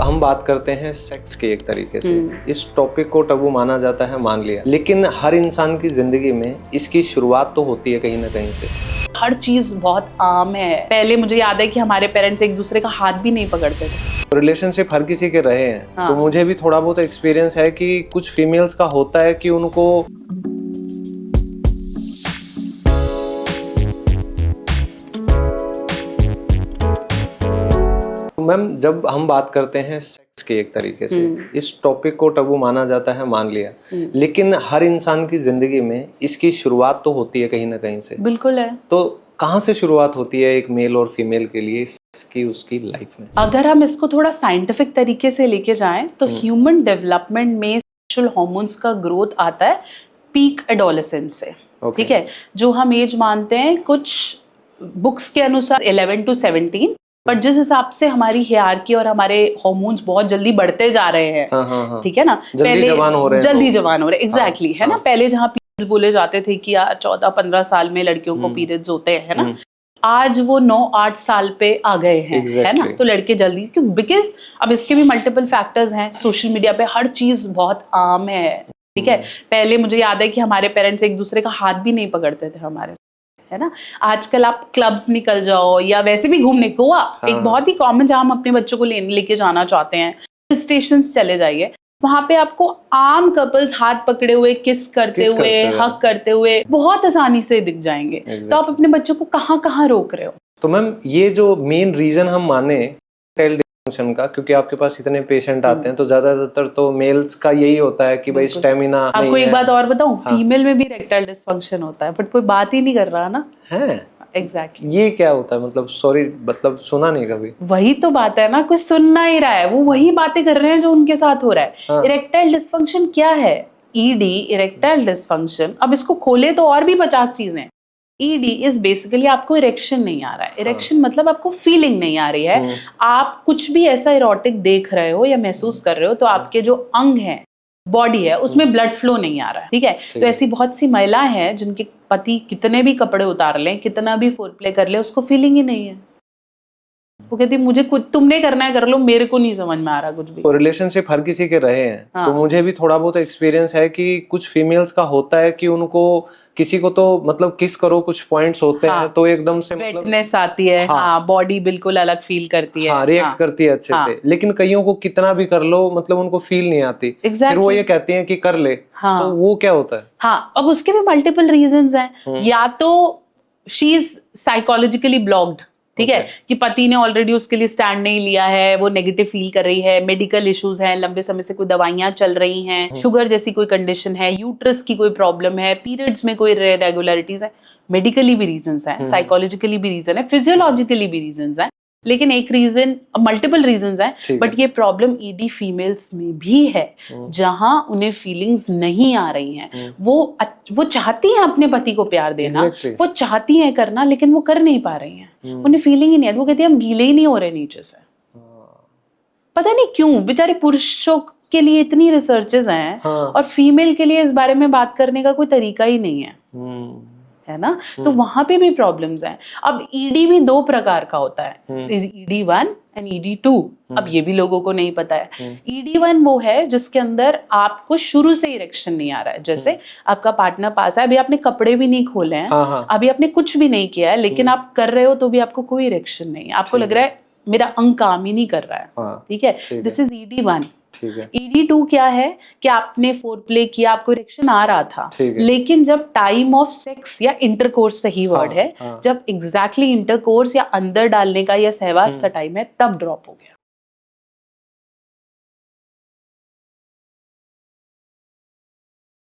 हम बात करते हैं सेक्स की एक तरीके से, इस टॉपिक को टबू माना जाता है, मान लिया, लेकिन हर इंसान की जिंदगी में इसकी शुरुआत तो होती है कहीं ना कहीं से। हर चीज बहुत आम है। पहले मुझे याद है कि हमारे पेरेंट्स एक दूसरे का हाथ भी नहीं पकड़ते थे। रिलेशनशिप हर किसी के रहे हैं। हाँ। तो मुझे भी थोड़ा बहुत एक्सपीरियंस है कि कुछ फीमेल्स का होता है कि उनको मैम, जब हम बात करते हैं सेक्स की एक तरीके से, इस टॉपिक को टबू माना जाता है, मान लिया, लेकिन हर इंसान की जिंदगी में इसकी शुरुआत तो होती है कहीं ना कहीं से। बिल्कुल है। तो कहाँ से शुरुआत होती है एक मेल और फीमेल के लिए सेक्स की, उसकी लाइफ में? अगर हम इसको थोड़ा साइंटिफिक तरीके से लेके जाएं तो ह्यूमन डेवलपमेंट में सेक्सुअल हार्मोन्स का ग्रोथ आता है पीक एडोलेसेंस से। ठीक है, जो हम एज मानते हैं कुछ बुक्स के अनुसार 11 to 17, बट जिस हिसाब से हमारी हियरार्की और हमारे हार्मोन्स बहुत जल्दी बढ़ते जा रहे हैं, ठीक है ना, जल्दी जवान हो रहे हैं, एग्जैक्टली है ना। पहले जहाँ पीरियड्स बोले जाते थे कि यार 14-15 साल में लड़कियों को पीरियड्स होते हैं, है ना, आज वो 9-8 साल पे आ गए हैं, है ना। तो लड़के जल्दी, क्यों? बिकॉज अब इसके भी मल्टीपल फैक्टर्स हैं। सोशल मीडिया पे हर चीज बहुत आम है, ठीक है। पहले मुझे याद है कि हमारे पेरेंट्स एक दूसरे का हाथ भी नहीं पकड़ते थे हमारे, है ना। आजकल आप क्लब्स निकल जाओ या वैसे भी घूमने, गोवा एक बहुत ही कॉमन, जहाँ हम अपने बच्चों को लेके जाना चाहते हैं, हिल स्टेशन चले जाइए, वहां पे आपको आम कपल्स हाथ पकड़े हुए, किस करते हुए, हक करते हुए बहुत आसानी से दिख जाएंगे। तो आप अपने बच्चों को कहाँ कहाँ रोक रहे हो? तो मैम, ये जो मेन रीजन हम माने डिस्फंक्शन का, क्योंकि आपके पास इतने पेशेंट आते हैं तो ज्यादातर तो मेल्स का यही होता है कि भाई स्टेमिना नहीं है। आपको एक बात और बताऊं, फीमेल में भी इरेक्टाइल डिस्फंक्शन होता है, बट कोई बात ही नहीं कर रहा ना। है एग्जैक्टली। ये क्या होता है? मतलब सॉरी, मतलब सुना नहीं कभी। वही तो बात है ना, कुछ सुनना ही रहा है, वो वही बातें कर रहे हैं जो उनके साथ हो रहा है। इरेक्टाइल डिस्फंक्शन क्या है? ईडी, इरेक्टाइल डिस्फंक्शन, अब इसको खोले तो और भी 50 चीजें। ईडी इज बेसिकली आपको इरेक्शन नहीं आ रहा है। इरेक्शन मतलब आपको फीलिंग नहीं आ रही है। आप कुछ भी ऐसा इरोटिक देख रहे हो या महसूस कर रहे हो तो आपके जो अंग है, बॉडी है, उसमें ब्लड फ्लो नहीं आ रहा है, ठीक है। तो ऐसी बहुत सी महिलाएं हैं जिनके पति कितने भी कपड़े उतार लें, कितना भी फोरप्ले कर ले, उसको फीलिंग ही नहीं है। वो कहती मुझे कुछ तुमने करना है कर लो, मेरे को नहीं समझ में आ रहा कुछ भी। तो रिलेशनशिप हर किसी के रहे हैं। तो मुझे भी थोड़ा बहुत एक्सपीरियंस है कि कुछ फीमेल्स का होता है कि उनको किसी को तो मतलब किस करो, कुछ पॉइंट्स होते हैं तो एकदम से वेटनेस आती है, बॉडी बिल्कुल अलग फील करती है, रिएक्ट करती है अच्छे से। लेकिन कईयों को कितना भी कर लो, मतलब उनको फील नहीं आती। फिर वो ये कहती हैं कि कर ले। तो वो क्या होता है? अब उसके भी मल्टीपल रीजंस हैं। या तो शी इज साइकोलॉजिकली ब्लॉक्ड, ठीक है, कि पति ने ऑलरेडी उसके लिए स्टैंड नहीं लिया है, वो नेगेटिव फील कर रही है, मेडिकल इश्यूज हैं, लंबे समय से कोई दवाइयां चल रही हैं, शुगर जैसी कोई कंडीशन है, यूट्रस की कोई प्रॉब्लम है, पीरियड्स में कोई इरेगुलरिटीज है। मेडिकली भी रीजंस हैं, साइकोलॉजिकली भी रीजन है, फिजियोलॉजिकली भी रीजंस हैं। लेकिन एक रीजन, मल्टीपल रीजंस हैं, बट ये प्रॉब्लम ईडी फीमेल्स में भी है, जहां उन्हें फीलिंग्स नहीं आ रही हैं। वो चाहती हैं अपने पति को प्यार देना, वो चाहती हैं करना, लेकिन वो कर नहीं पा रही हैं। उन्हें फीलिंग ही नहीं है। वो कहती है हम गीले ही नहीं हो रहे नीचे से। पता नहीं क्यों, बेचारे पुरुषों के लिए इतनी रिसर्चेस हैं और फीमेल के लिए इस बारे में बात करने का कोई तरीका ही नहीं है ना। तो वहां पे भी प्रॉब्लम्स हैं। अब ईडी भी 2 प्रकार का होता है, ED1 एंड ED2। अब ये भी लोगों को नहीं पता है। ED1 वो है जिसके अंदर आपको शुरू से इरेक्शन नहीं आ रहा है। जैसे आपका पार्टनर पास है, अभी आपने कपड़े भी नहीं खोले हैं, अभी आपने कुछ भी नहीं किया है, लेकिन आप कर रहे हो तो भी आपको कोई इरेक्शन नहीं है। आपको लग रहा है मेरा अंग काम ही नहीं कर रहा है, ठीक है, दिस इज ED1। ED2 क्या है कि आपने फोरप्ले किया, आपको इरेक्शन आ रहा था, लेकिन जब टाइम ऑफ सेक्स या इंटरकोर्स, सही वर्ड है, जब एग्जैक्टली इंटरकोर्स या अंदर डालने का या सहवास का टाइम है, तब ड्रॉप हो गया।